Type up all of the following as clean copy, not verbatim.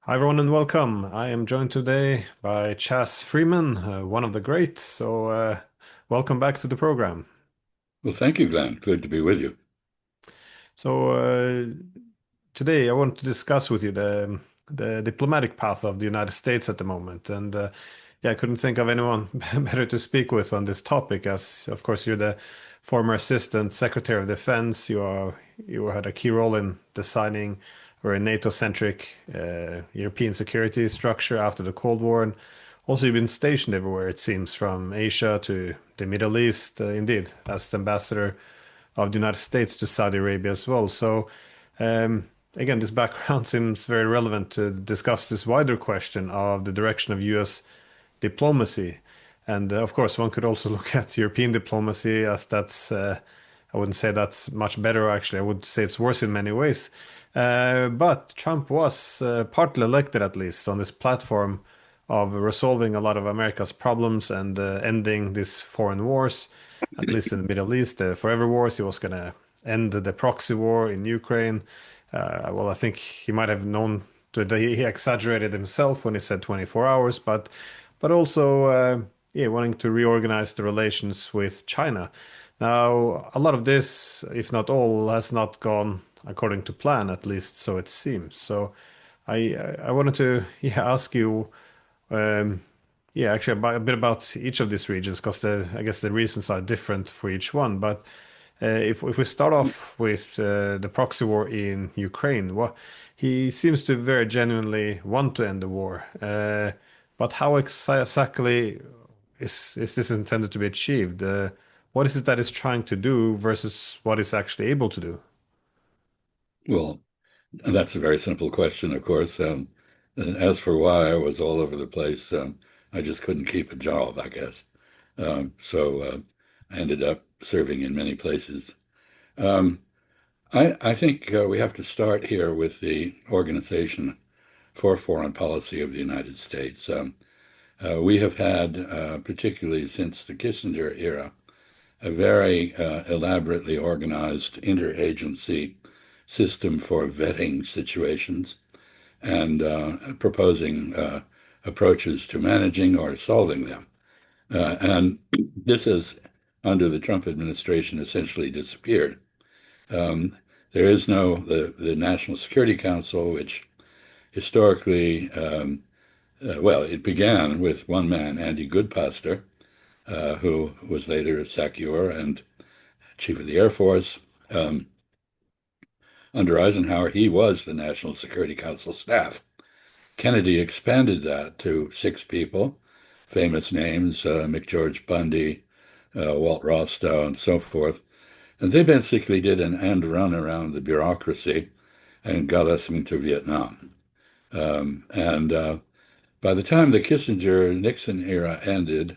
Hi, everyone, and welcome. I am joined today by Chas Freeman, one of the greats. Welcome back to the program. Well, thank you, Glenn. Good to be with you. So, uh, Today I want to discuss with you the diplomatic path of the United States at the moment. I couldn't think of anyone better to speak with on this topic, as of course you're the former Assistant Secretary of Defense. You had a key role in designing or a NATO-centric European security structure after the Cold War, and also you've been stationed everywhere it seems, from Asia to the Middle East. Indeed, as the ambassador of the United States to Saudi Arabia as well. Again, this background seems very relevant to discuss this wider question of the direction of US diplomacy. Of course, one could also look at European diplomacy as I wouldn't say that's much better, actually. I would say it's worse in many ways. But Trump was partly elected, at least, on this platform of resolving a lot of America's problems and ending these foreign wars, at least in the Middle East, the forever wars. He was going to end the proxy war in Ukraine. I think he might have known he exaggerated himself when he said 24 hours, but also wanting to reorganize the relations with China. Now, a lot of this, if not all, has not gone according to plan, at least so it seems. I wanted to ask you, um, actually a bit about each of these regions, because I guess the reasons are different for each one. But if we start off with the proxy war in Ukraine, well, he seems to very genuinely want to end the war. But how exactly is this intended to be achieved? What is it that it's trying to do versus what it's actually able to do? Well, that's a very simple question, of course. And as for why I was all over the place, I just couldn't keep a job, I guess. So I ended up serving in many places. Um, I think we have to start here with the Organization for Foreign Policy of the United States. We have had, particularly since the Kissinger era, a very elaborately organized interagency system for vetting situations and proposing approaches to managing or solving them. And this has, under the Trump administration, essentially disappeared. Um, there is the National Security Council, which historically, it began with one man, Andy Goodpaster, who was later SACEUR and Chief of the Air Force. Under Eisenhower, he was the National Security Council staff. Kennedy expanded that to 6 people, famous names, McGeorge Bundy, Walt Rostow, and so forth. And they basically did an end run around the bureaucracy and got us into Vietnam. And by the time the Kissinger-Nixon era ended,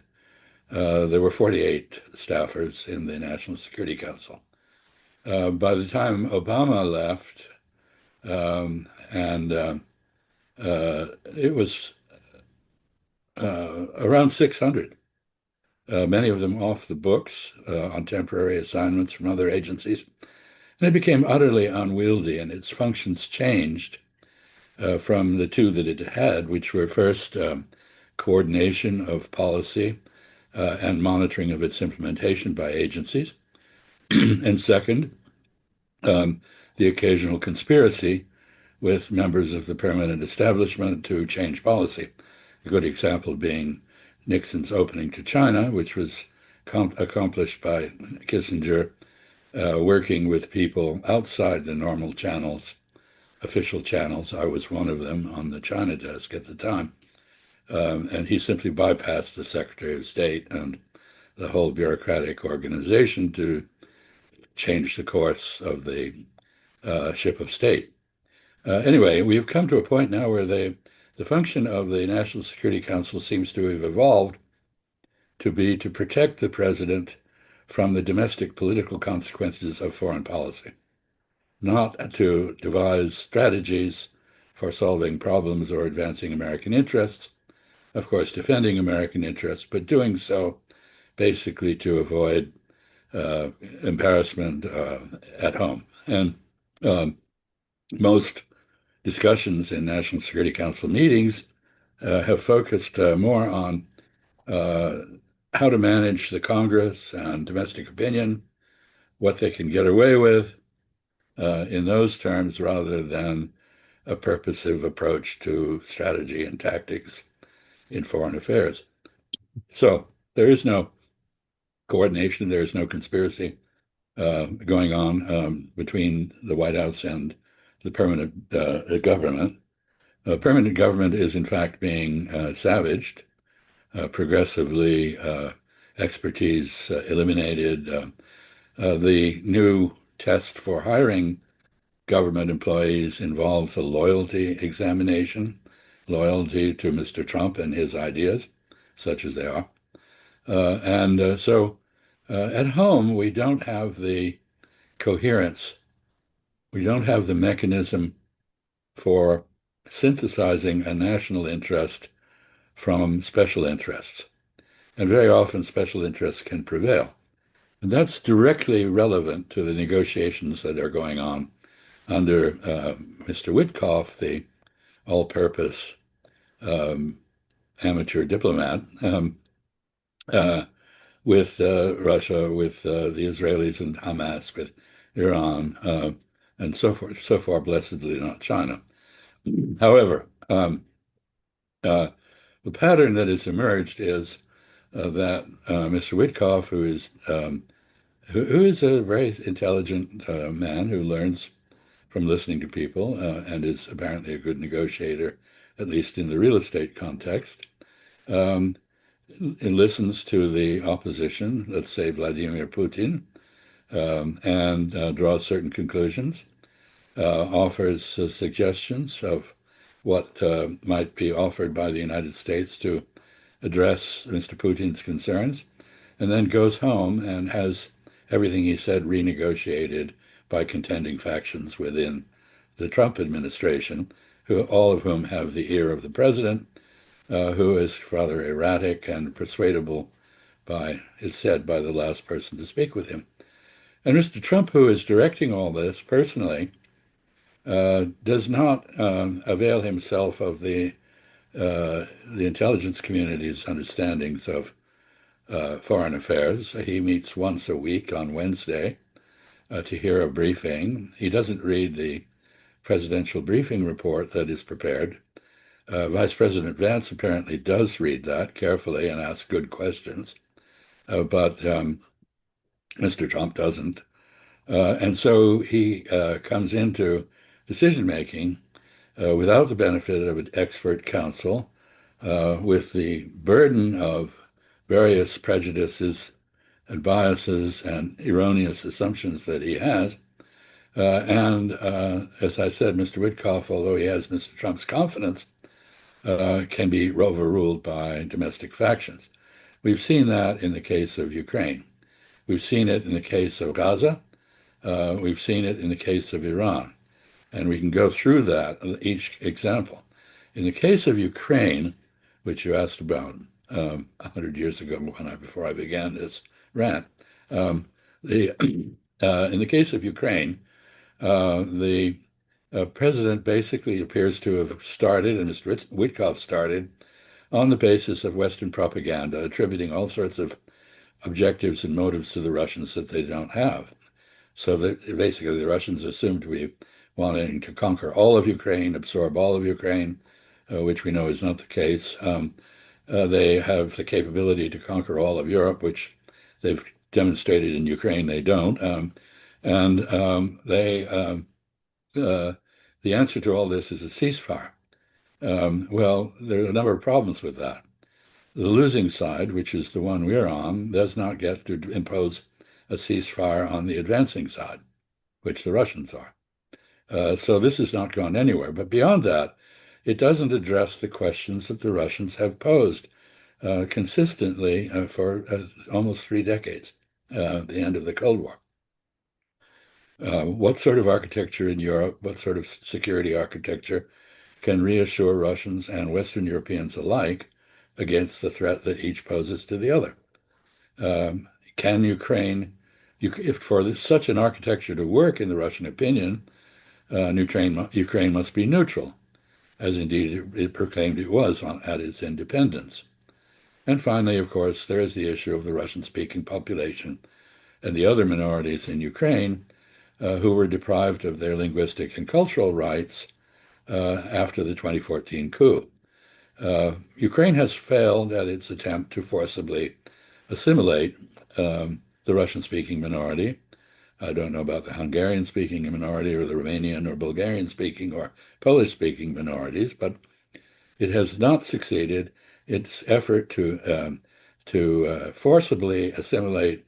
there were 48 staffers in the National Security Council. By the time Obama left, and it was around 600, many of them off the books on temporary assignments from other agencies. And it became utterly unwieldy, and its functions changed from the two that it had, which were first coordination of policy and monitoring of its implementation by agencies, and second, um, the occasional conspiracy with members of the permanent establishment to change policy. A good example being Nixon's opening to China, which was accomplished by Kissinger working with people outside the normal channels, official channels. I was one of them on the China desk at the time. And he simply bypassed the Secretary of State and the whole bureaucratic organization to change the course of the ship of state. Anyway, we have come to a point now where the function of the National Security Council seems to have evolved to be to protect the president from the domestic political consequences of foreign policy, not to devise strategies for solving problems or advancing American interests, of course, defending American interests, but doing so basically to avoid uh, embarrassment at home. And um, most discussions in National Security Council meetings have focused more on how to manage the Congress and domestic opinion, what they can get away with in those terms, rather than a purposive approach to strategy and tactics in foreign affairs. So there is no coordination, there is no conspiracy going on between the White House and the permanent government. Permanent government is, in fact, being savaged, progressively expertise eliminated. The new test for hiring government employees involves a loyalty examination, loyalty to Mr. Trump and his ideas, such as they are. So at home, we don't have the coherence. We don't have the mechanism for synthesizing a national interest from special interests. And very often special interests can prevail. And that's directly relevant to the negotiations that are going on under Mr. Witkoff, the all-purpose amateur diplomat, with Russia, with the Israelis and Hamas, with Iran, and so forth, so far blessedly not China. However, the pattern that has emerged is that Mr. Witkoff, who is a very intelligent man who learns from listening to people and is apparently a good negotiator, at least in the real estate context, and listens to the opposition, let's say Vladimir Putin, and draws certain conclusions, offers suggestions of what might be offered by the United States to address Mr. Putin's concerns, and then goes home and has everything he said renegotiated by contending factions within the Trump administration, all of whom have the ear of the president, who is rather erratic and persuadable it's said, by the last person to speak with him. And Mr. Trump, who is directing all this personally, does not avail himself of the intelligence community's understandings of foreign affairs. He meets once a week on Wednesday to hear a briefing. He doesn't read the presidential briefing report that is prepared. Vice President Vance apparently does read that carefully and asks good questions, but Mr. Trump doesn't. And so he comes into decision-making without the benefit of an expert counsel, with the burden of various prejudices and biases and erroneous assumptions that he has. And as I said, Mr. Witkoff, although he has Mr. Trump's confidence, can be overruled by domestic factions. We've seen that in the case of Ukraine. We've seen it in the case of Gaza. We've seen it in the case of Iran. And we can go through that, each example. In the case of Ukraine, which you asked about 100 years ago before I began this rant, in the case of Ukraine, the president basically appears to have started, and Mr. Witkoff started, on the basis of Western propaganda, attributing all sorts of objectives and motives to the Russians that they don't have. So that basically the Russians assume to be wanting to conquer all of Ukraine, absorb all of Ukraine, which we know is not the case. They have the capability to conquer all of Europe, which they've demonstrated in Ukraine they don't. The answer to all this is a ceasefire. Well, there are a number of problems with that. The losing side, which is the one we're on, does not get to impose a ceasefire on the advancing side, which the Russians are. So this has not gone anywhere. But beyond that, it doesn't address the questions that the Russians have posed consistently for almost 3 decades, the end of the Cold War. What sort of architecture in Europe, what sort of security architecture can reassure Russians and Western Europeans alike against the threat that each poses to the other? Can Ukraine, if for such an architecture to work in the Russian opinion, Ukraine must be neutral, as indeed it proclaimed it was at its independence. And finally, of course, there is the issue of the Russian-speaking population and the other minorities in Ukraine who were deprived of their linguistic and cultural rights after the 2014 coup. Ukraine has failed at its attempt to forcibly assimilate the Russian-speaking minority. I don't know about the Hungarian-speaking minority or the Romanian or Bulgarian-speaking or Polish-speaking minorities, but it has not succeeded. Its effort to forcibly assimilate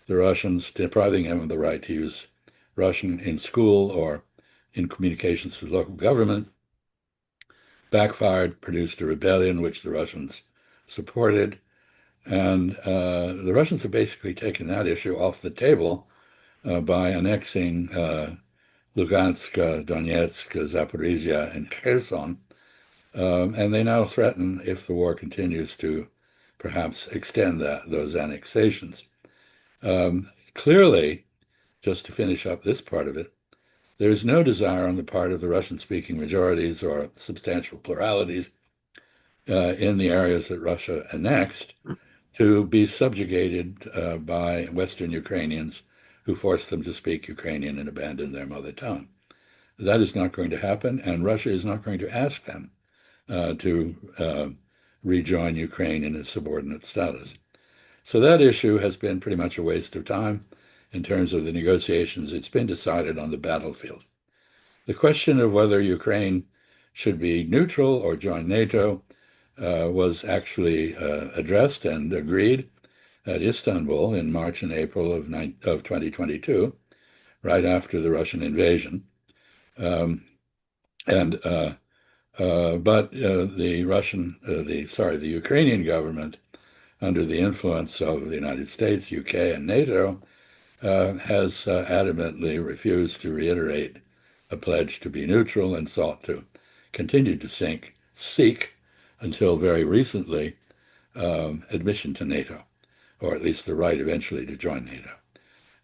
the Russians, depriving them of the right to use Russian in school or in communications with local government, backfired, produced a rebellion which the Russians supported. And the Russians have basically taken that issue off the table by annexing Lugansk, Donetsk, Zaporizhia, and Kherson. And they now threaten, if the war continues, to perhaps extend those annexations. Clearly, just to finish up this part of it, there is no desire on the part of the Russian-speaking majorities or substantial pluralities in the areas that Russia annexed to be subjugated by Western Ukrainians who forced them to speak Ukrainian and abandon their mother tongue. That is not going to happen, and Russia is not going to ask them to rejoin Ukraine in a subordinate status. So that issue has been pretty much a waste of time in terms of the negotiations. It's been decided on the battlefield. The question of whether Ukraine should be neutral or join NATO was actually addressed and agreed at Istanbul in March and April of 2022, right after the Russian invasion. But the Ukrainian government, under the influence of the United States, UK, and NATO, has adamantly refused to reiterate a pledge to be neutral and sought to continue to seek, until very recently, admission to NATO, or at least the right eventually to join NATO.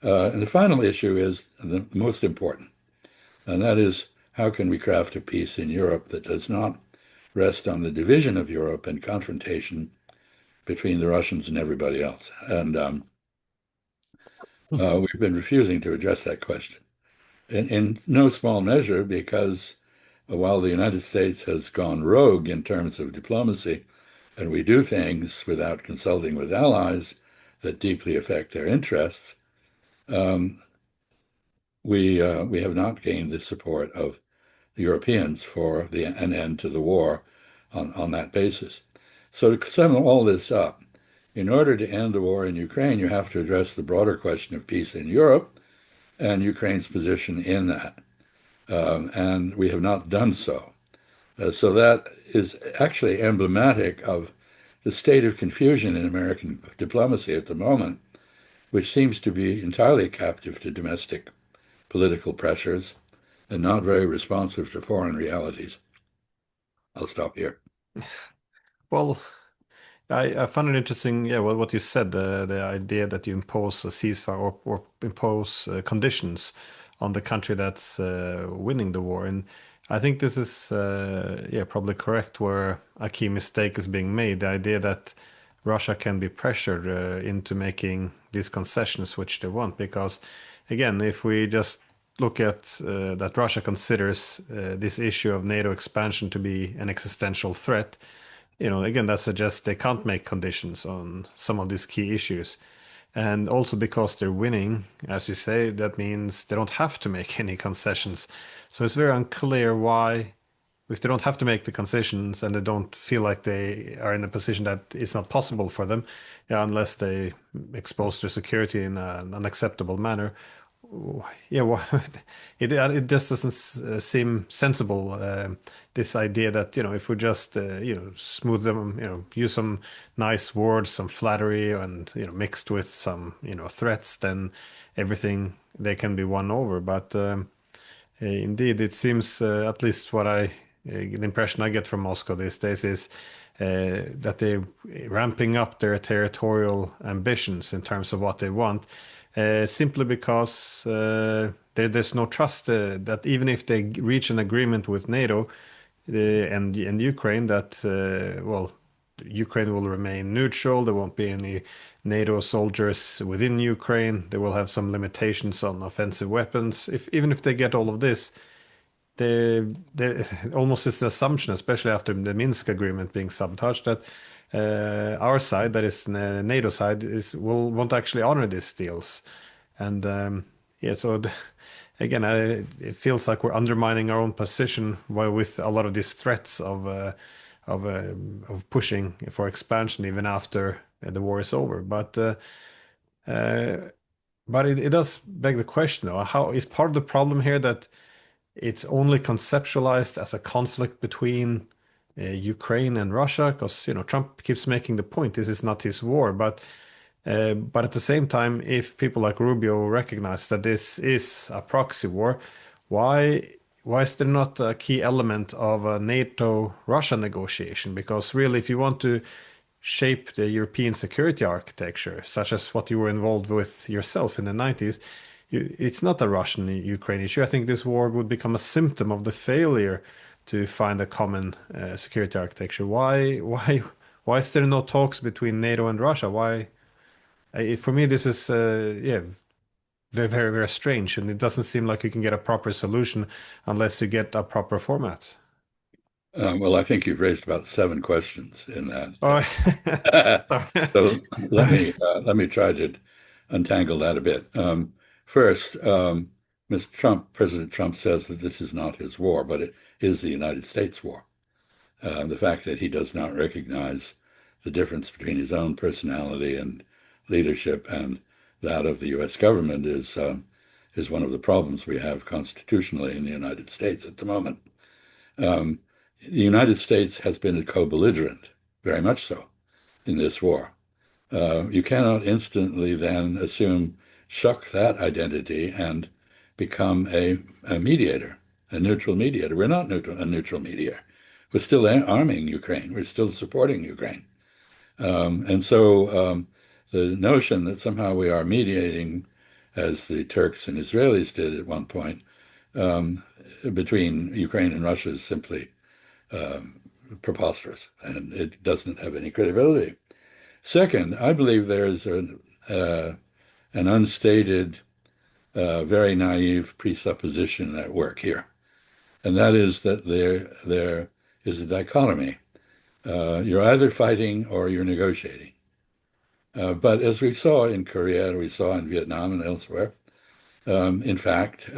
And the final issue is the most important, and that is, how can we craft a peace in Europe that does not rest on the division of Europe and confrontation between the Russians and everybody else? And we've been refusing to address that question, in no small measure because while the United States has gone rogue in terms of diplomacy, and we do things without consulting with allies that deeply affect their interests, we have not gained the support of the Europeans for an end to the war on that basis. So to sum all this up, in order to end the war in Ukraine, you have to address the broader question of peace in Europe and Ukraine's position in that. And we have not done so. So that is actually emblematic of the state of confusion in American diplomacy at the moment, which seems to be entirely captive to domestic political pressures and not very responsive to foreign realities. I'll stop here. Well, I found it interesting, yeah, what you said, the idea that you impose a ceasefire or impose conditions on the country that's winning the war. And I think this is, yeah, probably correct where a key mistake is being made. The idea that Russia can be pressured into making these concessions which they want. Because, again, if we just look at that Russia considers this issue of NATO expansion to be an existential threat, again, that suggests they can't make conditions on some of these key issues. And also because they're winning, as you say, that means they don't have to make any concessions. So it's very unclear why, if they don't have to make the concessions and they don't feel like they are in a position that it's not possible for them, yeah, unless they expose their security in an unacceptable manner. Yeah, well, it just doesn't seem sensible. This idea that if we just smooth them, use some nice words, some flattery, and mixed with some threats, then everything they can be won over. But indeed, it seems at least the impression I get from Moscow these days is that they're ramping up their territorial ambitions in terms of what they want. simply because there's no trust that even if they reach an agreement with NATO and Ukraine, that well, Ukraine will remain neutral. There won't be any NATO soldiers within Ukraine. They will have some limitations on offensive weapons. If even if they get all of this, they almost it's an assumption, especially after the Minsk agreement being sabotaged, that our side, that is the NATO side, is will won't actually honor these deals, and yeah, so again, it feels like we're undermining our own position while with a lot of these threats of pushing for expansion even after the war is over, uh, but it does beg the question, though, how is part of the problem here that it's only conceptualized as a conflict between Ukraine and Russia, because Trump keeps making the point this is not his war, but at the same time, if people like Rubio recognize that this is a proxy war, why why is there not a key element of a NATO-Russia negotiation? Because really, if you want to shape the European security architecture, such as what you were involved with yourself in the 90s, it's not a Russian-Ukraine issue. I think this war would become a symptom of the failure to find a common security architecture. Why is there no talks between NATO and Russia? Why? For me, this is yeah, very, very, very strange, and it doesn't seem like you can get a proper solution unless you get a proper format. Well, I think you've raised about seven questions in that. Oh, So sorry. let me try to untangle that a bit. First, Mr. Trump, President Trump says that this is not his war, but it is the United States war. The fact that he does not recognize the difference between his own personality and leadership and that of the U.S. government is one of the problems we have constitutionally in the United States at the moment. Um, the United States has been a co-belligerent, very much so, in this war. You cannot instantly then shuck that identity and become a mediator, a neutral mediator. We're not a neutral mediator. We're still arming Ukraine. We're still supporting Ukraine. And so the notion that somehow we are mediating, as the Turks and Israelis did at one point, um, between Ukraine and Russia is simply preposterous, and it doesn't have any credibility. Second, I believe there is an unstated, very naive presupposition at work here, and that is that there is a dichotomy. You're either fighting or you're negotiating. But as we saw in Korea, we saw in Vietnam and elsewhere, in fact,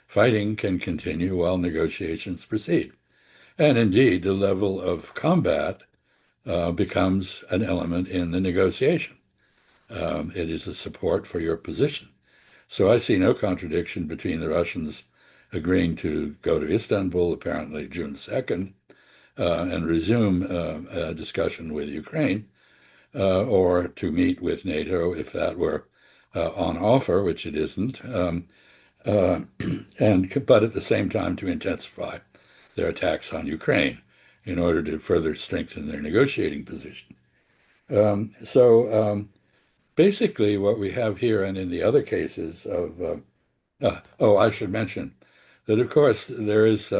fighting can continue while negotiations proceed. And indeed, the level of combat becomes an element in the negotiation. It is a support for your position. So I see no contradiction between the Russians agreeing to go to Istanbul, apparently June 2nd, and resume a discussion with Ukraine, or to meet with NATO if that were on offer, which it isn't, uh, but at the same time to intensify their attacks on Ukraine in order to further strengthen their negotiating position. So basically, what we have here and in the other cases of, oh, I should mention that, of course, there is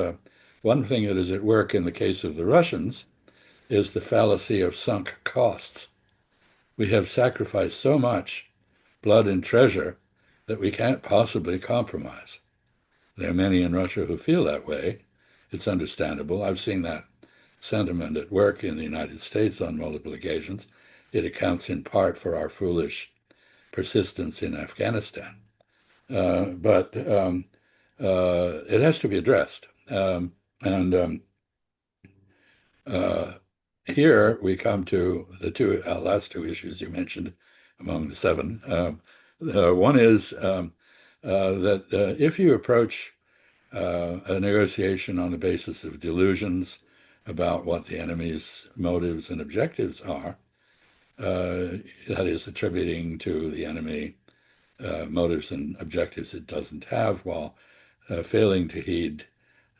one thing that is at work in the case of the Russians is the fallacy of sunk costs. We have sacrificed so much blood and treasure that we can't possibly compromise. There are many in Russia who feel that way. It's understandable. I've seen that sentiment at work in the United States on multiple occasions. It accounts in part for our foolish persistence in Afghanistan. But it has to be addressed. And Here we come to the last two issues you mentioned among the seven. One is that if you approach a negotiation on the basis of delusions about what the enemy's motives and objectives are, that is, attributing to the enemy motives and objectives it doesn't have, while failing to heed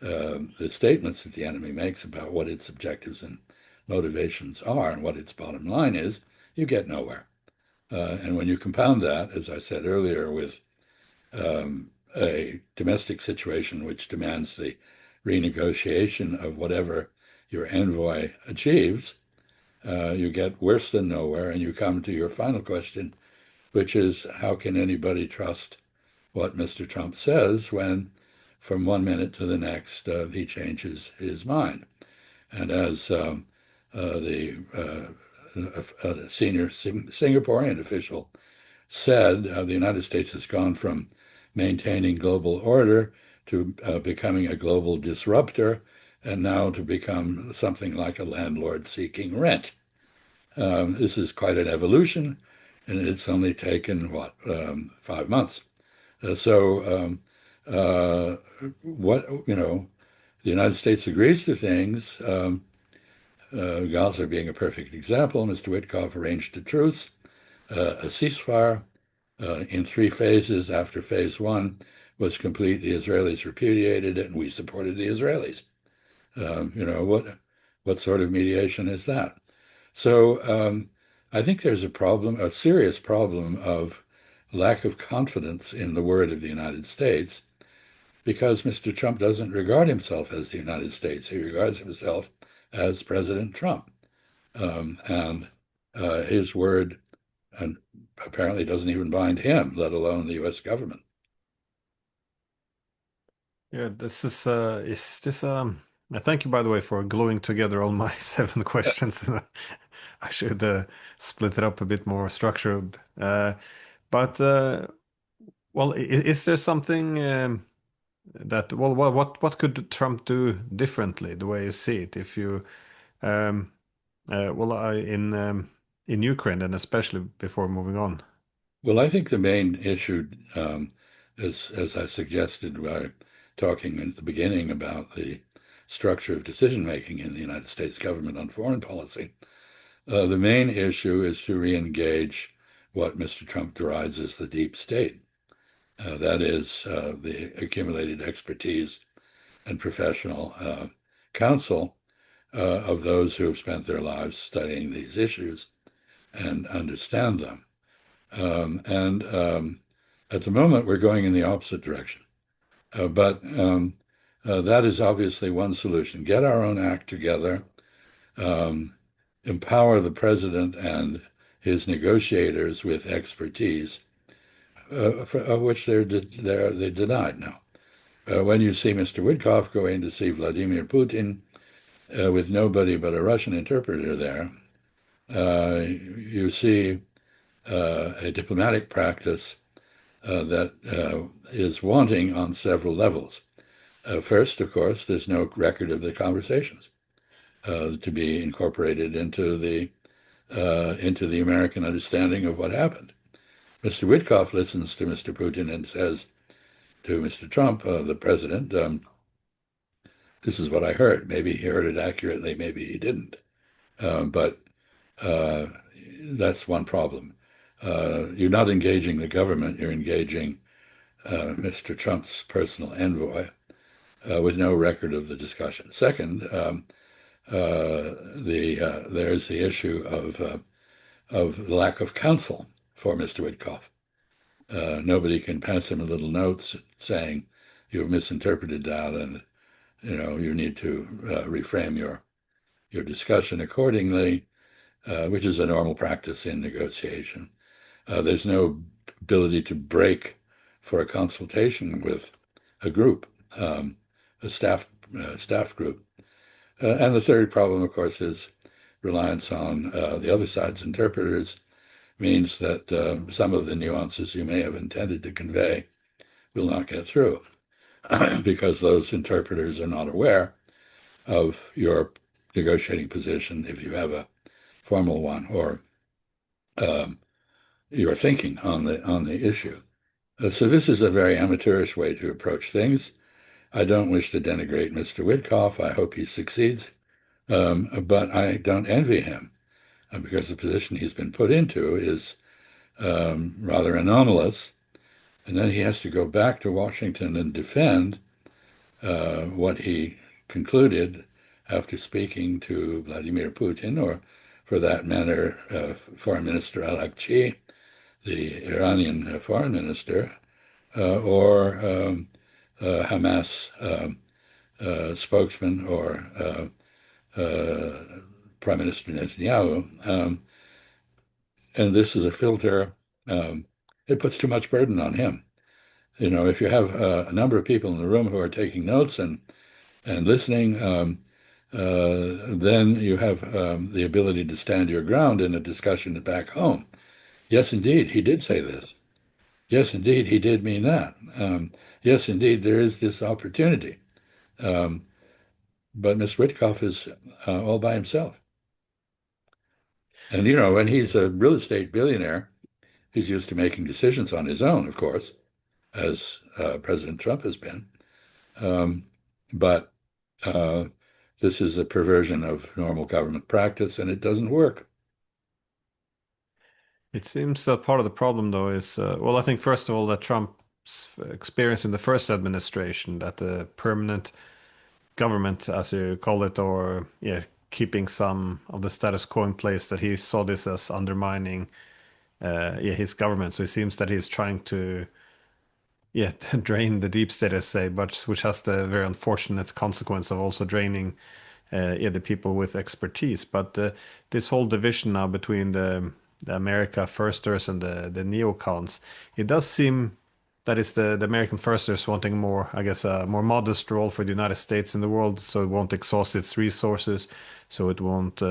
the statements that the enemy makes about what its objectives and motivations are and what its bottom line is, you get nowhere. And when you compound that, as I said earlier, with a domestic situation which demands the renegotiation of whatever your envoy achieves, you get worse than nowhere, and you come to your final question, which is how can anybody trust what Mr. Trump says when from one minute to the next he changes his mind? And as the senior Singaporean official said, the United States has gone from maintaining global order to becoming a global disruptor, and now to become something like a landlord seeking rent. This is quite an evolution, and it's only taken, 5 months. The United States agrees to things. Gaza being a perfect example, Mr. Witkoff arranged a truce, a ceasefire in 3 phases. After phase one was complete, the Israelis repudiated it, and we supported the Israelis. What sort of mediation is that? So I think there's a serious problem of lack of confidence in the word of the United States, because Mr. Trump doesn't regard himself as the United States. He regards himself as President Trump. And his word apparently doesn't even bind him, let alone the U.S. government. Yeah, is this thank you by the way for gluing together all my 7 questions. I should split it up a bit more structured. But well, is there something that well, what could Trump do differently the way you see it if you um, well in Ukraine and especially before moving on? Well, I think the main issue, as I suggested by talking at the beginning about the structure of decision making in the United States government on foreign policy, the main issue is to re-engage what Mr. Trump derides as the deep state. That is the accumulated expertise and professional counsel of those who have spent their lives studying these issues and understand them. And at the moment, we're going in the opposite direction. But that is obviously one solution. Get our own act together, empower the president and his negotiators with expertise, of which they're denied now. When you see Mr. Witkoff going to see Vladimir Putin with nobody but a Russian interpreter there, you see a diplomatic practice that is wanting on several levels. First, of course, there's no record of the conversations to be incorporated into the American understanding of what happened. Mr. Witkoff listens to Mr. Putin and says to Mr. Trump, the president, this is what I heard. Maybe he heard it accurately, maybe he didn't. But that's one problem. You're not engaging the government, you're engaging Mr. Trump's personal envoy with no record of the discussion. Second, there's the issue of lack of counsel for Mr. Witkoff. Nobody can pass him a little note saying you've misinterpreted that, and you need to reframe your discussion accordingly, which is a normal practice in negotiation. There's no ability to break for a consultation with a group, a staff group. And the third problem, of course, is reliance on the other side's interpreters means that some of the nuances you may have intended to convey will not get through because those interpreters are not aware of your negotiating position if you have a formal one, or your thinking on the issue. So this is a very amateurish way to approach things. I don't wish to denigrate Mr. Witkoff. I hope he succeeds, but I don't envy him because the position he's been put into is rather anomalous. And then he has to go back to Washington and defend what he concluded after speaking to Vladimir Putin, or for that matter, Foreign Minister Araqchi, the Iranian foreign minister, or Hamas spokesman, or Prime Minister Netanyahu. And this is a filter. It puts too much burden on him. If you have a number of people in the room who are taking notes and listening, then you have the ability to stand your ground in a discussion back home. Yes, indeed, he did say this. Yes, indeed, he did mean that. Yes, indeed, there is this opportunity. Um, but Mr. Witkoff is all by himself. And, when he's a real estate billionaire, he's used to making decisions on his own, of course, as President Trump has been. But this is a perversion of normal government practice, and it doesn't work. It seems that part of the problem, though, is well, I think first of all that Trump's experience in the first administration, that the permanent government, as you call it, or yeah, keeping some of the status quo in place, that he saw this as undermining yeah, his government. So it seems that he's trying to yeah drain the deep state, as say, but which has the very unfortunate consequence of also draining yeah, the people with expertise. But this whole division now between the America firsters and the neocons, it does seem that it's the American firsters wanting more, I guess, a more modest role for the United States in the world, so it won't exhaust its resources, so it won't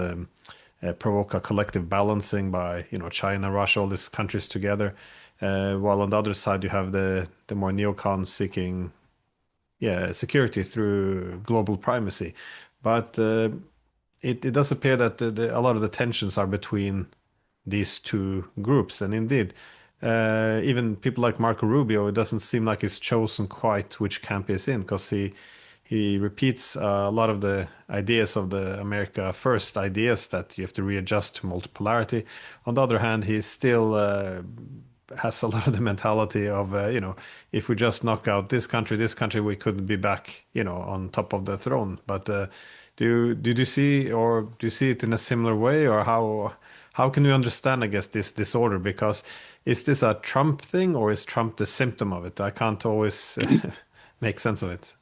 provoke a collective balancing by, China, Russia, all these countries together. While on the other side, you have the more neocons seeking, yeah, security through global primacy. But it does appear that a lot of the tensions are between these two groups. And indeed, even people like Marco Rubio, it doesn't seem like he's chosen quite which camp he's in, because he repeats a lot of the ideas of the America First ideas, that you have to readjust to multipolarity. On the other hand, he still has a lot of the mentality of, if we just knock out this country, we couldn't be back, on top of the throne. But did you see, or do you see it in a similar way, or how can you understand, I guess, this disorder? Because is this a Trump thing, or is Trump the symptom of it? I can't always make sense of it.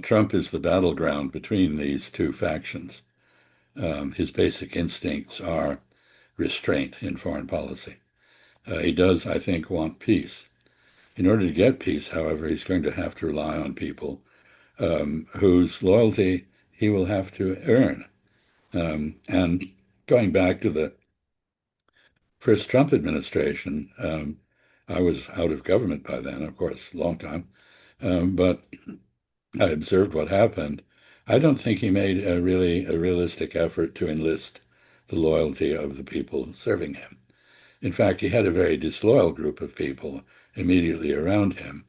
Trump is the battleground between these two factions. His basic instincts are restraint in foreign policy. He does, I think, want peace. In order to get peace, however, he's going to have to rely on people whose loyalty he will have to earn. And going back to the first Trump administration, I was out of government by then, of course, a long time, but I observed what happened. I don't think he made a realistic effort to enlist the loyalty of the people serving him. In fact, he had a very disloyal group of people immediately around him,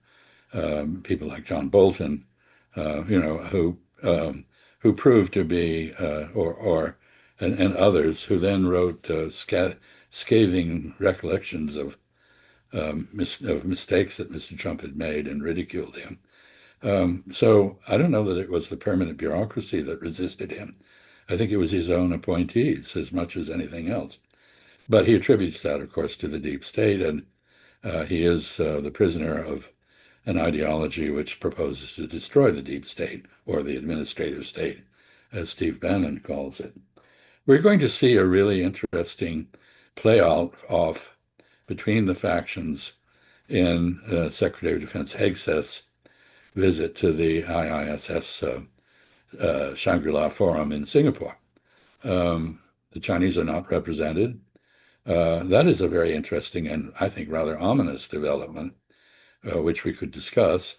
people like John Bolton, who proved to be, and others who then wrote scathing recollections of mistakes that Mr. Trump had made and ridiculed him. So I don't know that it was the permanent bureaucracy that resisted him. I think it was his own appointees as much as anything else. But he attributes that, of course, to the deep state, and he is the prisoner of an ideology which proposes to destroy the deep state, or the administrative state, as Steve Bannon calls it. We're going to see a really interesting play out off between the factions in Secretary of Defense Hegseth's visit to the IISS Shangri-La Forum in Singapore. The Chinese are not represented. That is a very interesting and I think rather ominous development, which we could discuss,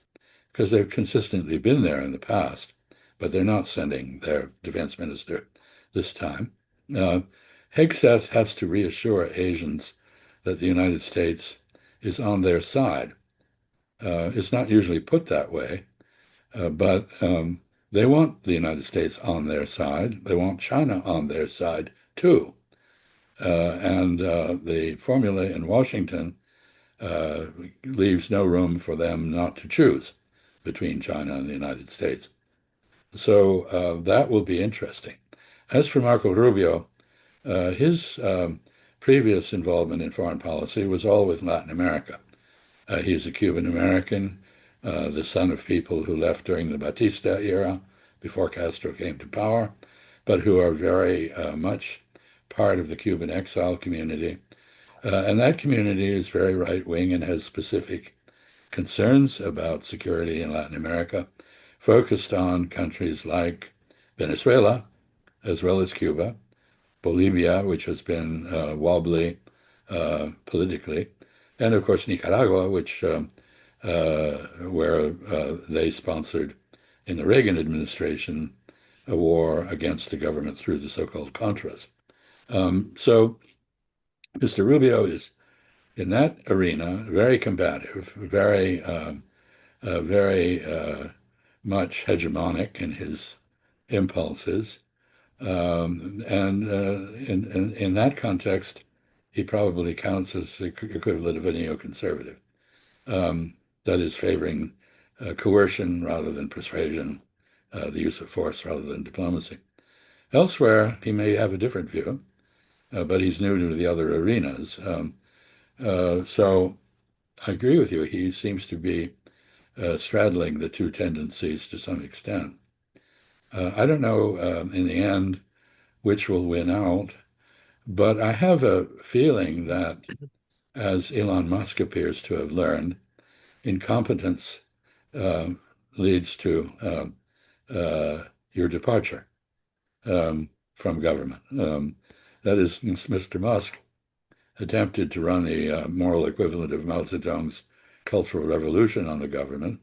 because they've consistently been there in the past, but they're not sending their defense minister this time. Hegseth has to reassure Asians that the United States is on their side. It's not usually put that way, but they want the United States on their side. They want China on their side too. And the formula in Washington leaves no room for them not to choose between China and the United States. So that will be interesting. As for Marco Rubio, his previous involvement in foreign policy was all with Latin America. He's a Cuban American, the son of people who left during the Batista era before Castro came to power, but who are very much part of the Cuban exile community. And that community is very right-wing and has specific concerns about security in Latin America, focused on countries like Venezuela, as well as Cuba, Bolivia, which has been wobbly politically, and of course Nicaragua, which where they sponsored in the Reagan administration a war against the government through the so-called Contras. So Mr. Rubio is in that arena very combative, very much hegemonic in his impulses. And in that context, he probably counts as the equivalent of a neoconservative, that is favoring coercion rather than persuasion, the use of force rather than diplomacy. Elsewhere, he may have a different view, but he's new to the other arenas. So I agree with you. He seems to be straddling the two tendencies to some extent. I don't know in the end which will win out, but I have a feeling that, as Elon Musk appears to have learned, incompetence leads to your departure from government. That is, Mr. Musk attempted to run the moral equivalent of Mao Zedong's Cultural Revolution on the government.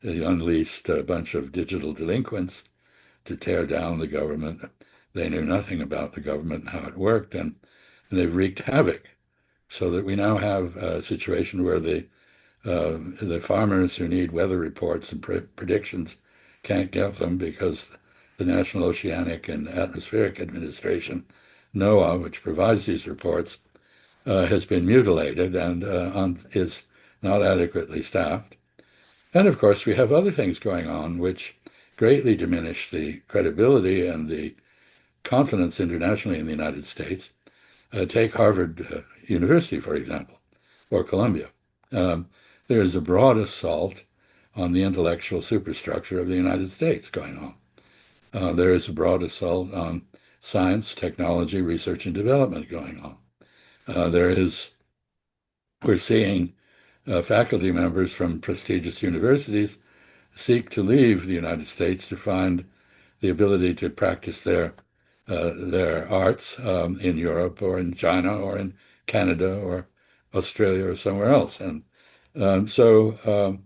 He unleashed a bunch of digital delinquents to tear down the government. They knew nothing about the government and how it worked, and they've wreaked havoc, so that we now have a situation where the farmers who need weather reports and predictions can't get them because the National Oceanic and Atmospheric Administration, NOAA, which provides these reports, has been mutilated and is not adequately staffed. And of course, we have other things going on which greatly diminish the credibility and the confidence internationally in the United States. Take Harvard University, for example, or Columbia. There is a broad assault on the intellectual superstructure of the United States going on. There is a broad assault on science, technology, research, and development going on. We're seeing faculty members from prestigious universities seek to leave the United States to find the ability to practice their arts in Europe or in China or in Canada or Australia or somewhere else. And so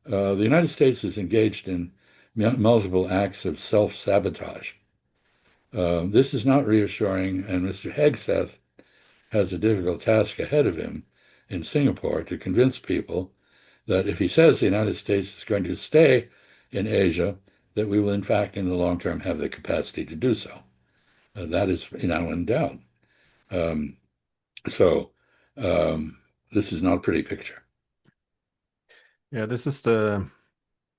the United States is engaged in multiple acts of self-sabotage. This is not reassuring, and Mr. Hegseth has a difficult task ahead of him in Singapore to convince people that if he says the United States is going to stay in Asia, that we will, in fact, in the long term, have the capacity to do so. That is now in doubt. So this is not a pretty picture. Yeah, this is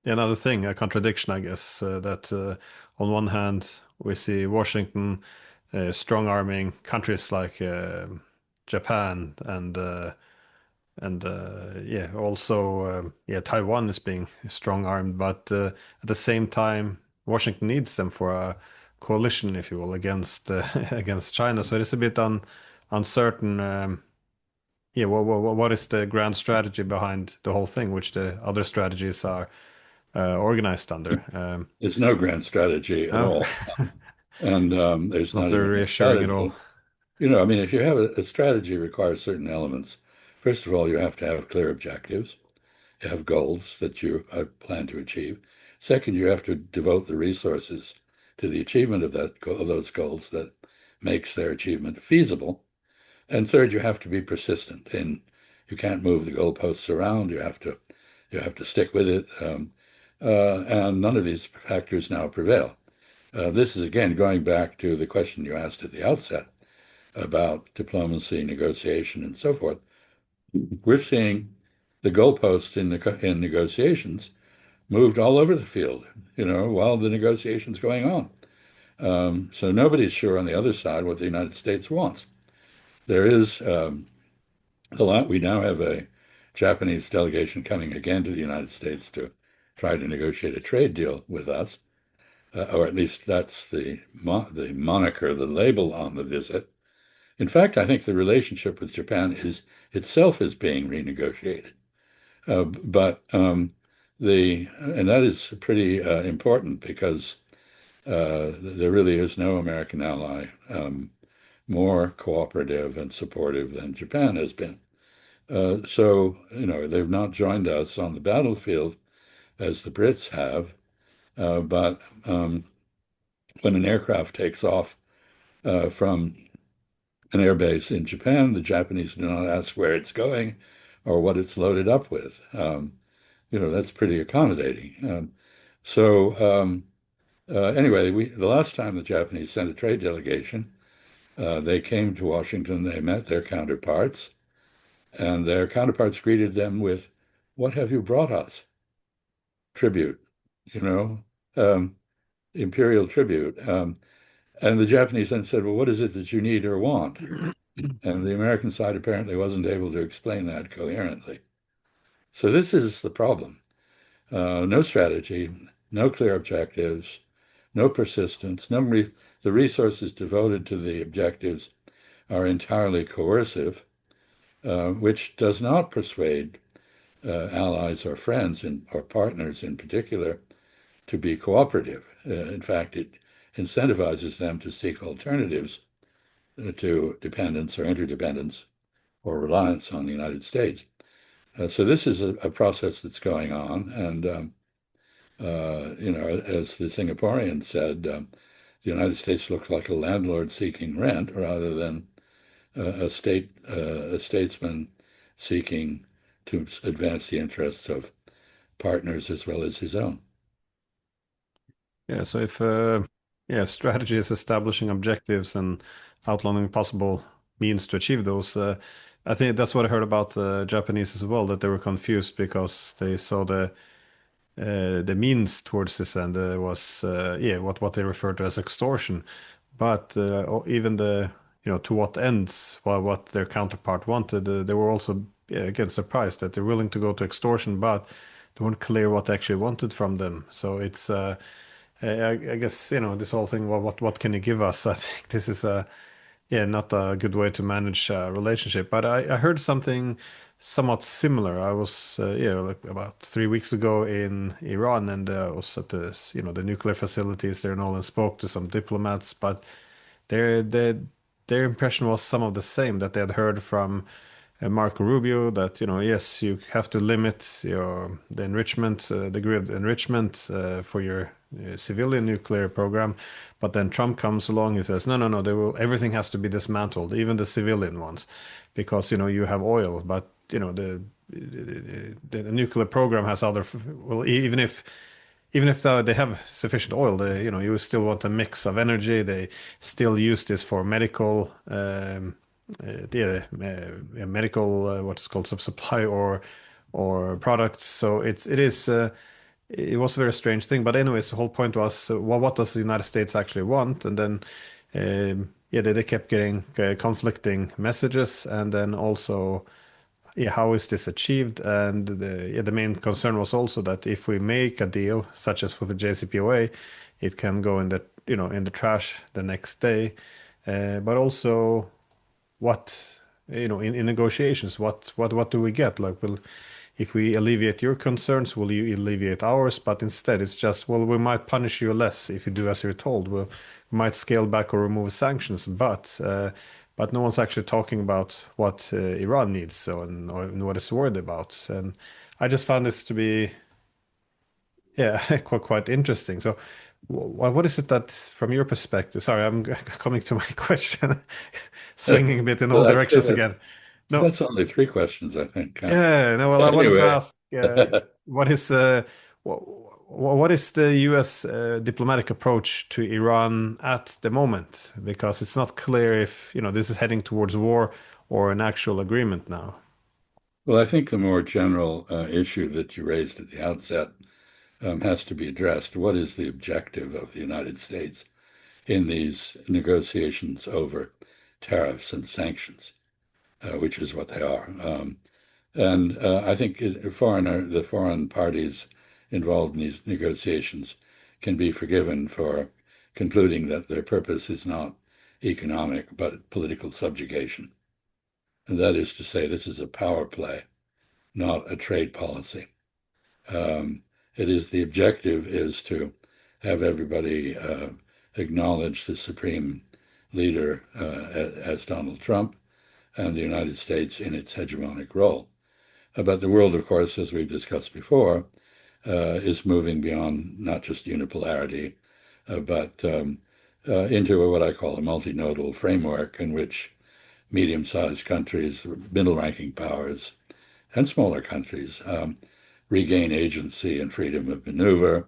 another thing, a contradiction, I guess, that on one hand, we see Washington strong-arming countries like Japan and yeah, also Taiwan is being strong-armed, but at the same time, Washington needs them for a coalition, if you will, against against China. So it is a bit uncertain. Yeah, what is the grand strategy behind the whole thing, which the other strategies are organized under? There's no grand strategy at all, and there's not not very even a reassuring at all. strategy. You know, I mean, if you have a strategy requires certain elements. First of all, you have to have clear objectives. You have goals that you plan to achieve. Second, you have to devote the resources to the achievement of those goals that makes their achievement feasible. And third, you have to be persistent, and you can't move the goalposts around. You have to stick with it. And none of these factors now prevail. This is again going back to the question you asked at the outset about diplomacy, negotiation, and so forth. We're seeing the goalposts in negotiations moved all over the field, while the negotiation's going on. So nobody's sure on the other side what the United States wants. there is a lot. We now have a Japanese delegation coming again to the United States to try to negotiate a trade deal with us, or at least that's the moniker, the label on the visit. In fact, I think the relationship with Japan is itself is being renegotiated. But and that is pretty important because there really is no American ally more cooperative and supportive than Japan has been. So, they've not joined us on the battlefield as the Brits have, but when an aircraft takes off from an airbase in Japan, the Japanese do not ask where it's going or what it's loaded up with. That's pretty accommodating. Anyway, the last time the Japanese sent a trade delegation, they came to Washington, they met their counterparts, and their counterparts greeted them with, "What have you brought us?" Tribute, you know, um, imperial tribute. And the Japanese then said, "Well, what is it that you need or want?" And the American side apparently wasn't able to explain that coherently. So this is the problem. No strategy, no clear objectives, no persistence, the resources devoted to the objectives are entirely coercive, which does not persuade allies or friends or partners in particular to be cooperative. In fact, it incentivizes them to seek alternatives to dependence or interdependence or reliance on the United States. So this is a process that's going on. And, as the Singaporean said, the United States looks like a landlord seeking rent rather than a statesman seeking to advance the interests of partners as well as his own. Yeah, so if yeah, strategy is establishing objectives and outlining possible means to achieve those, I think that's what I heard about the Japanese as well, that they were confused because they saw the means towards this and was yeah what they refer to as extortion, but even to what ends, what their counterpart wanted, they were also again surprised that they're willing to go to extortion, but they weren't clear what they actually wanted from them. So it's I guess this whole thing. Well, what can you give us? I think this is a yeah not a good way to manage a relationship. But I heard something somewhat similar. I was yeah like about 3 weeks ago in Iran, and I was at the nuclear facilities there and all, and spoke to some diplomats. But their their their impression was some of the same that they had heard from Marco Rubio that yes, you have to limit the enrichment degree of enrichment for your civilian nuclear program, but then Trump comes along. He says no, everything has to be dismantled, even the civilian ones, because you have oil, but the nuclear program has other well even if they have sufficient oil, you still want a mix of energy. They still use this for medical, medical what's called supply or products. So it was a very strange thing. But anyways, the whole point was, well, what does the United States actually want? And then yeah, they kept getting conflicting messages, and then also yeah, how is this achieved? And the main concern was also that if we make a deal, such as with the JCPOA, it can go in the trash the next day. But also, what in negotiations, what do we get? Like, well, if we alleviate your concerns, will you alleviate ours? But instead, it's just, well, we might punish you less if you do as you're told. We might scale back or remove sanctions, but no one's actually talking about what Iran needs, and what it's worried about. And I just found this to be, yeah, quite interesting. So, what is it that, from your perspective? Sorry, I'm coming to my question, swinging a bit in all Well, actually, directions again. No, that's only three questions, I think. yeah, no. Well, I wanted to Anyway, ask, what is what is the U.S. Diplomatic approach to Iran at the moment? Because it's not clear if this is heading towards war or an actual agreement now. well, I think the more general issue that you raised at the outset has to be addressed. What is the objective of the United States in these negotiations over tariffs and sanctions? which is what they are. And I think the foreign parties involved in these negotiations can be forgiven for concluding that their purpose is not economic, but political subjugation. And that is to say, this is a power play, not a trade policy. It is the objective is to have everybody acknowledge the supreme leader as Donald Trump and the United States in its hegemonic role. But the world, of course, as we've discussed before, is moving beyond not just unipolarity, but into what I call a multinodal framework in which medium-sized countries, middle-ranking powers, and smaller countries regain agency and freedom of maneuver.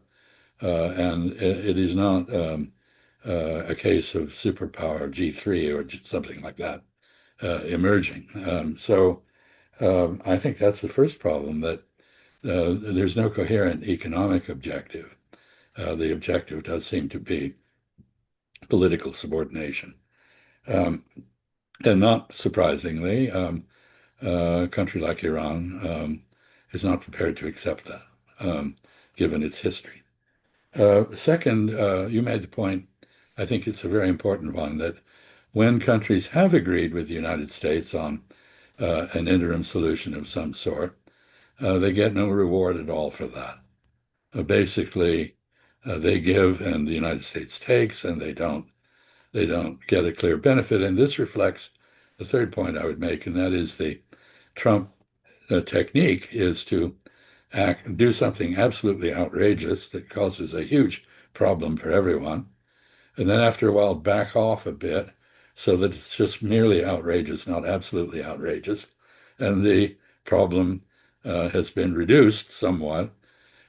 And it is not a case of superpower G3 or something like that emerging. So I think that's the first problem, that there's no coherent economic objective. The objective does seem to be political subordination. And not surprisingly, a country like Iran is not prepared to accept that, given its history. Second, you made the point, I think it's a very important one, that when countries have agreed with the United States on an interim solution of some sort, they get no reward at all for that. Basically, they give and the United States takes, and they don't get a clear benefit. And this reflects the third point I would make, and that is the Trump technique is to do something absolutely outrageous that causes a huge problem for everyone, and then after a while back off a bit so that it's just merely outrageous, not absolutely outrageous, and the problem has been reduced somewhat,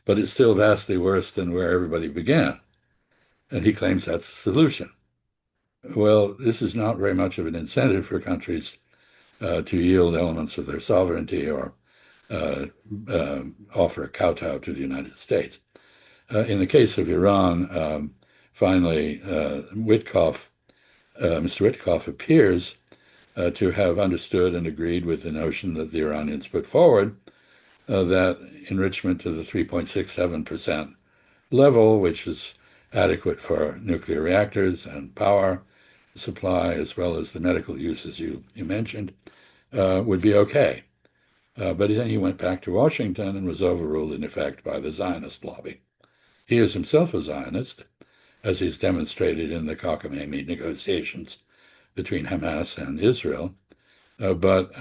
but it's still vastly worse than where everybody began. And he claims that's the solution. Well, this is not very much of an incentive for countries to yield elements of their sovereignty or offer a kowtow to the United States. In the case of Iran, finally, Mr. Witkoff appears to have understood and agreed with the notion that the Iranians put forward, that enrichment to the 3.67% level, which is adequate for nuclear reactors and power supply, as well as the medical uses you mentioned, would be okay. But then he went back to Washington and was overruled, in effect, by the Zionist lobby. He is himself a Zionist, as he's demonstrated in the cockamamie negotiations between Hamas and Israel. But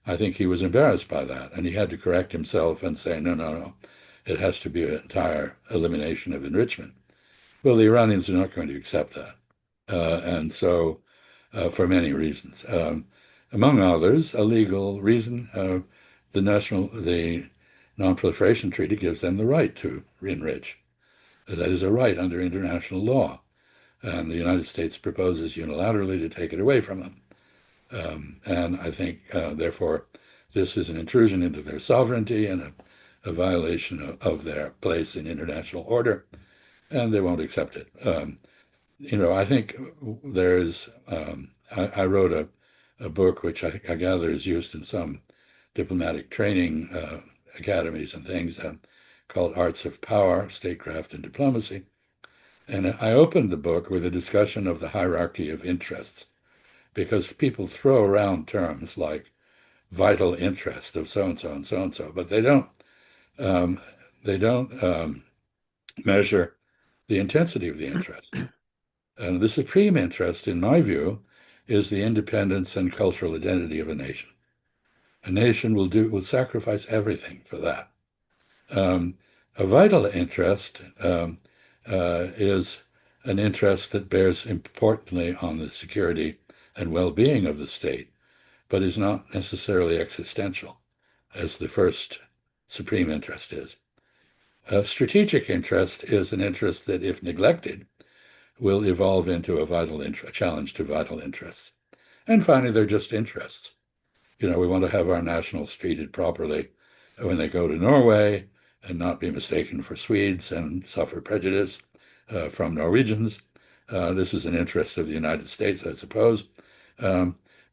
I think he was embarrassed by that, and he had to correct himself and say, no, it has to be an entire elimination of enrichment. Well, the Iranians are not going to accept that. And so, for many reasons, among others, a legal reason, the Non-Proliferation Treaty gives them the right to enrich. That is a right under international law. And the United States proposes unilaterally to take it away from them. And I think, therefore, this is an intrusion into their sovereignty and a violation of their place in international order, and they won't accept it. I think there's, I wrote a book which I gather is used in some diplomatic training academies and things, called Arts of Power, Statecraft and Diplomacy. And I opened the book with a discussion of the hierarchy of interests, because people throw around terms like vital interest of so-and-so and so-and-so, but they don't measure the intensity of the interest. And the supreme interest, in my view, is the independence and cultural identity of a nation. A nation will sacrifice everything for that. A vital interest is an interest that bears importantly on the security and well-being of the state, but is not necessarily existential, as the first supreme interest is. A strategic interest is an interest that, if neglected, will evolve into a challenge to vital interests. And finally, they're just interests. We want to have our nationals treated properly when they go to Norway and not be mistaken for Swedes and suffer prejudice from Norwegians. This is an interest of the United States, I suppose.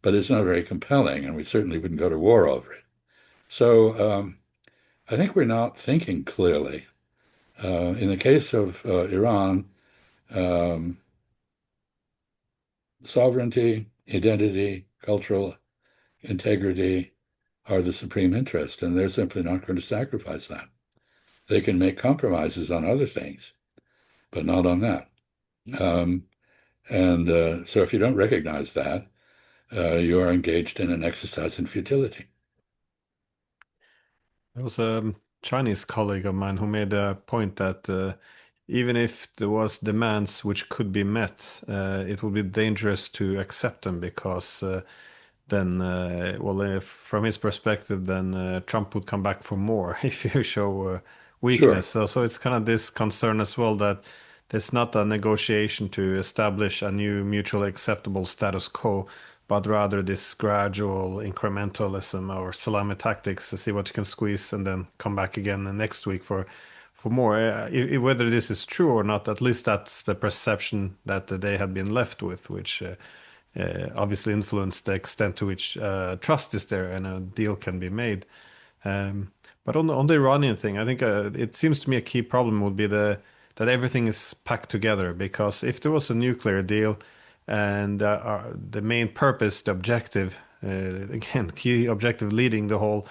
but it's not very compelling, and we certainly wouldn't go to war over it. So I think we're not thinking clearly. In the case of Iran, um, sovereignty, identity, cultural integrity are the supreme interest, and they're simply not going to sacrifice that. They can make compromises on other things, but not on that. Um, and so if you don't recognize that, you are engaged in an exercise in futility. There was a Chinese colleague of mine who made a point that even if there was demands which could be met, it would be dangerous to accept them because then, well, if, from his perspective, then Trump would come back for more if you show weakness. Sure, So it's kind of this concern as well that there's not a negotiation to establish a new mutually acceptable status quo, but rather this gradual incrementalism or salami tactics to see what you can squeeze and then come back again the next week for more. Whether this is true or not, at least that's the perception that they had been left with, which obviously influenced the extent to which trust is there and a deal can be made. Um, but on the Iranian thing, I think it seems to me a key problem would be that everything is packed together because if there was a nuclear deal and the main purpose, the objective, again, key objective leading the whole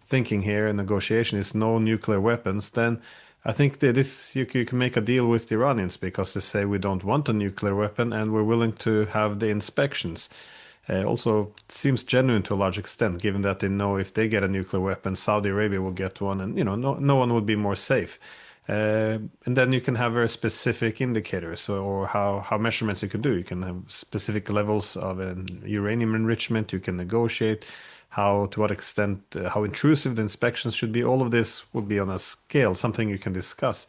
thinking here and negotiation is no nuclear weapons, then I think that this you can make a deal with the Iranians because they say we don't want a nuclear weapon and we're willing to have the inspections. Also, seems genuine to a large extent, given that they know if they get a nuclear weapon, Saudi Arabia will get one, and no one would be more safe. And then you can have very specific indicators or how measurements you can do. You can have specific levels of uranium enrichment. You can negotiate how to what extent how intrusive the inspections should be. All of this would be on a scale, something you can discuss.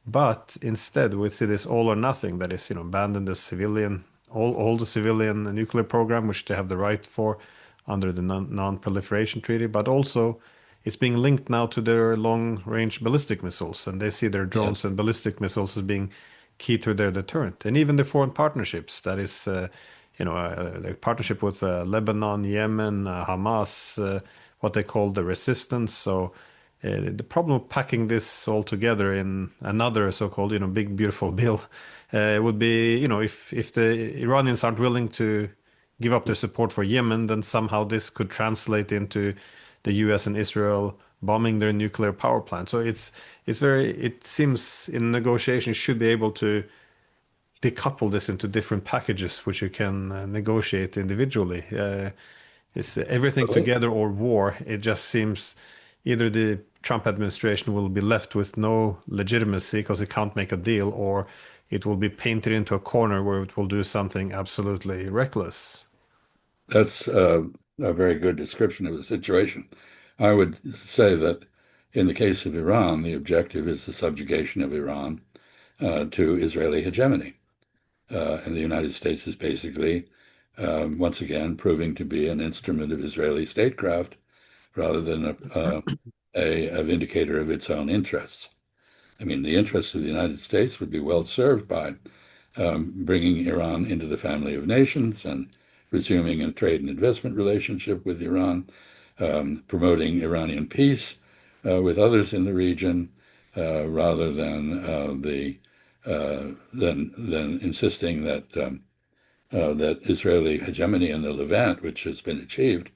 But instead, we see this all or nothing that is, abandon the civilian, all the civilian nuclear program, which they have the right for under the non-proliferation treaty, but also it's being linked now to their long-range ballistic missiles, and they see their drones yes. and ballistic missiles as being key to their deterrent. And even the foreign partnerships, that is, the partnership with Lebanon, Yemen, Hamas, what they call the resistance. So the problem of packing this all together in another so-called, big beautiful bill would be, if the Iranians aren't willing to give up their support for Yemen, then somehow this could translate into the U.S. and Israel bombing their nuclear power plant. So it seems in negotiations should be able to decouple this into different packages, which you can negotiate individually. Is everything together or war? It just seems either the Trump administration will be left with no legitimacy because it can't make a deal, or it will be painted into a corner where it will do something absolutely reckless. That's a very good description of the situation. I would say that in the case of Iran, the objective is the subjugation of Iran to Israeli hegemony. And the United States is basically, once again, proving to be an instrument of Israeli statecraft rather than a vindicator of its own interests. I mean, the interests of the United States would be well served by bringing Iran into the family of nations and resuming a trade and investment relationship with Iran, promoting Iranian peace with others in the region, rather than than insisting that Israeli hegemony in the Levant, which has been achieved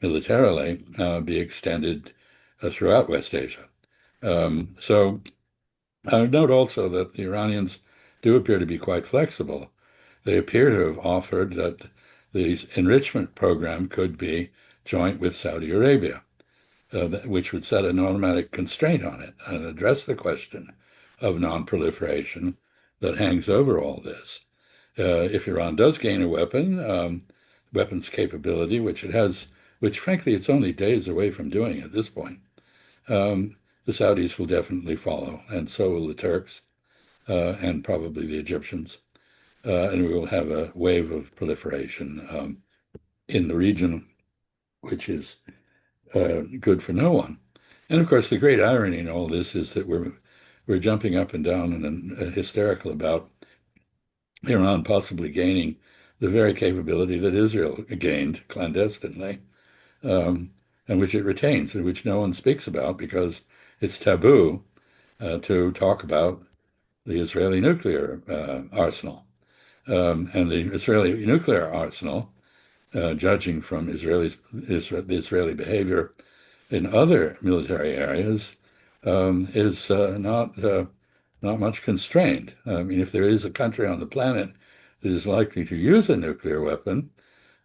militarily, be extended throughout West Asia. So I would note also that the Iranians do appear to be quite flexible. They appear to have offered that the enrichment program could be joint with Saudi Arabia, which would set an automatic constraint on it and address the question of non-proliferation that hangs over all this. If Iran does gain a weapons capability, which it has, which frankly it's only days away from doing at this point, the Saudis will definitely follow, and so will the Turks, and probably the Egyptians. And we will have a wave of proliferation in the region, which is good for no one. And of course, the great irony in all this is that we're jumping up and down and hysterical about Iran possibly gaining the very capability that Israel gained clandestinely, um, and which it retains, and which no one speaks about because it's taboo to talk about the Israeli nuclear arsenal. And the Israeli nuclear arsenal, judging from the Israeli behavior in other military areas, is not much constrained. I mean, if there is a country on the planet that is likely to use a nuclear weapon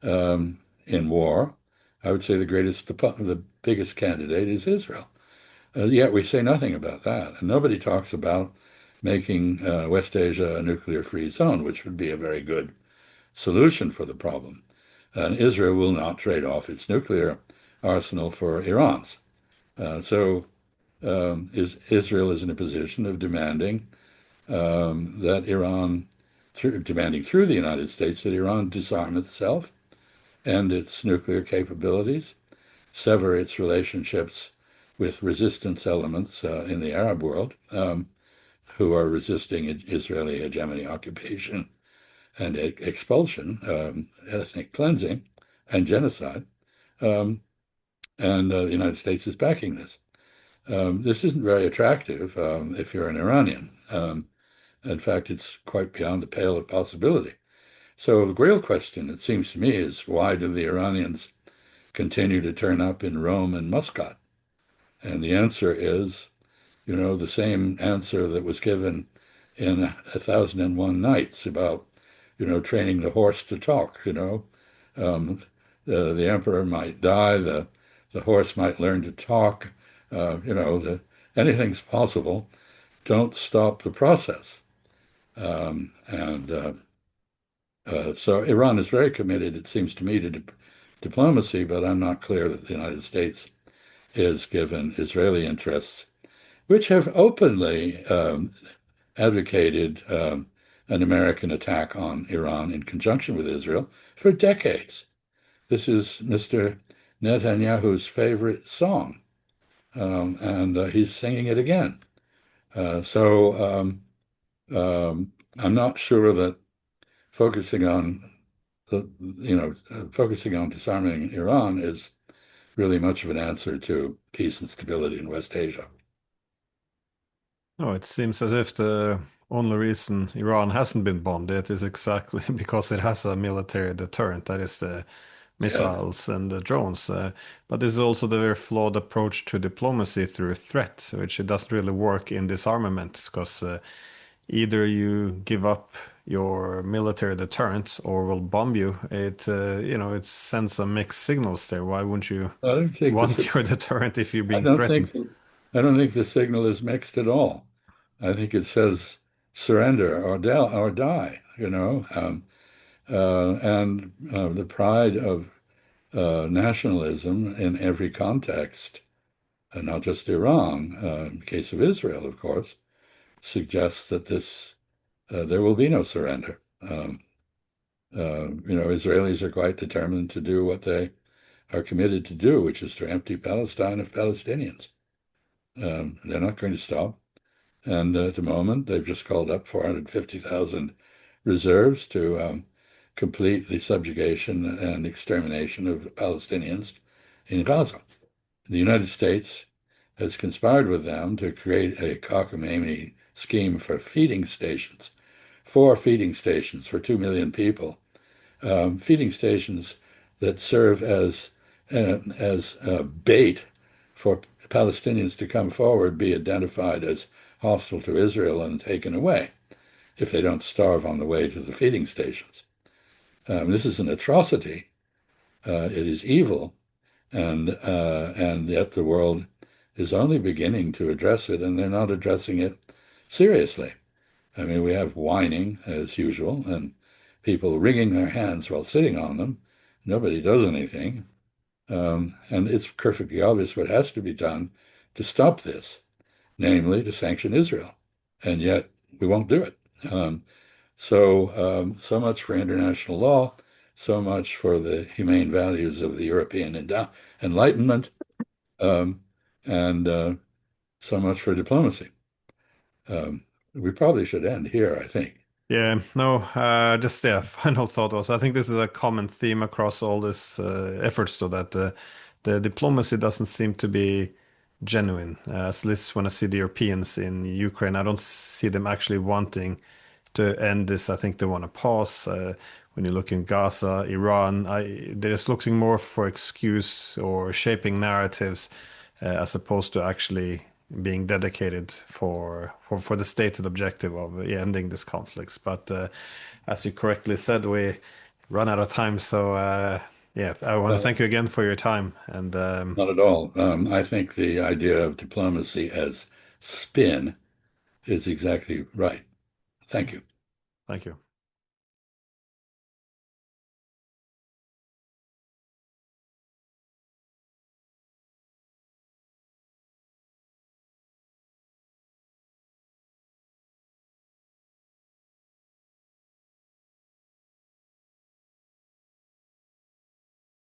in war, I would say the biggest candidate is Israel. Yet we say nothing about that, and nobody talks about making West Asia a nuclear-free zone, which would be a very good solution for the problem. And Israel will not trade off its nuclear arsenal for Iran's. So Israel is in a position of demanding that Iran, demanding through the United States that Iran disarm itself and its nuclear capabilities, sever its relationships with resistance elements in the Arab world who are resisting Israeli hegemony, occupation, and expulsion, ethnic cleansing, and genocide. Um, and the United States is backing this. This isn't very attractive if you're an Iranian. In fact, it's quite beyond the pale of possibility. So the real question, it seems to me, is why do the Iranians continue to turn up in Rome and Muscat? And the answer is, the same answer that was given in 1001 Nights about, training the horse to talk, the emperor might die, the horse might learn to talk, anything's possible. Don't stop the process. And so Iran is very committed, it seems to me, to diplomacy, but I'm not clear that the United States is, given Israeli interests, which have openly advocated an American attack on Iran in conjunction with Israel for decades. This is Mr. Netanyahu's favorite song, and he's singing it again. I'm not sure that focusing on focusing on disarming Iran is really much of an answer to peace and stability in West Asia. No, it seems as if the only reason Iran hasn't been bombed yet is exactly because it has a military deterrent, that is the Yeah, missiles and the drones. But this is also the very flawed approach to diplomacy through threat, which it doesn't really work in disarmament, because either you give up your military deterrent or will bomb you. It sends some mixed signals there. Why wouldn't you I don't think want your deterrent if you're I being don't threatened? think I don't think the signal is mixed at all. I think it says surrender or die. And the pride of nationalism in every context, and not just Iran, in the case of Israel, of course, suggests that there will be no surrender. Israelis are quite determined to do what they are committed to do, which is to empty Palestine of Palestinians. They're not going to stop. And at the moment, they've just called up 450,000 reserves to complete the subjugation and extermination of Palestinians in Gaza. The United States has conspired with them to create a cockamamie scheme for feeding stations, 4 feeding stations for 2 million people, feeding stations that serve as bait for Palestinians to come forward, be identified as hostile to Israel, and taken away if they don't starve on the way to the feeding stations. This is an atrocity. It is evil, and yet the world is only beginning to address it, and they're not addressing it seriously. I mean, we have whining as usual, and people wringing their hands while sitting on them. Nobody does anything. And it's perfectly obvious what has to be done to stop this, namely to sanction Israel. And yet we won't do it. So much for international law, so much for the humane values of the European Enlightenment, um, and so much for diplomacy. We probably should end here, I think. Yeah, no, just yeah, final thought was I think this is a common theme across all these efforts to that the diplomacy doesn't seem to be genuine. At least when I see the Europeans in Ukraine, I don't see them actually wanting to end this. I think they want to pause. When you look in Gaza, Iran, they're just looking more for excuse or shaping narratives as opposed to actually being dedicated for the stated objective of ending these conflicts. But as you correctly said, we run out of time. So yeah, I want to Well, thank you again for your time. And not at all. I think the idea of diplomacy as spin is exactly right. Thank you. thank you.